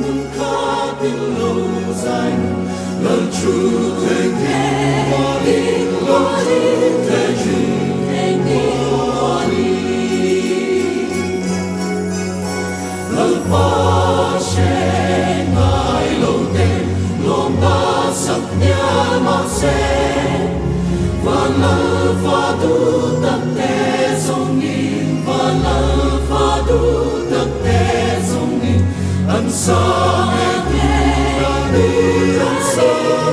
muốn khát tiếng lâu dài lần Chúa thể đi qua đi lần Chúa thể đi qua đi lần ba sẽ ngài lâu tên lòng ba sắc nhà mà sẽ và lỡ pha tu tập tế sông nghìn và lỡ pha tu tập tế sông nghìn ân sa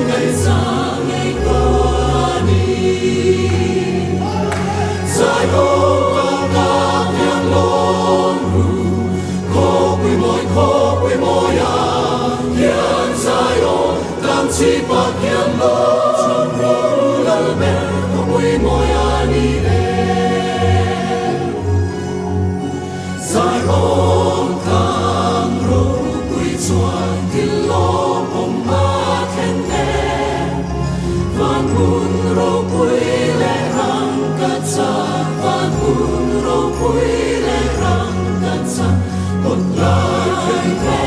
ngày ân sa ngày qua đi dài hồ ca tiếng lon ru khó quy môi kian dài hồ tam chi bạc kian lo trong ru lơ bè quy môi đi dài hồn thang ru quy chuan til lo bom ma khen nè van hun ro quy lệ răng cát sa van hun ro quy lệ răng cát sa một la khen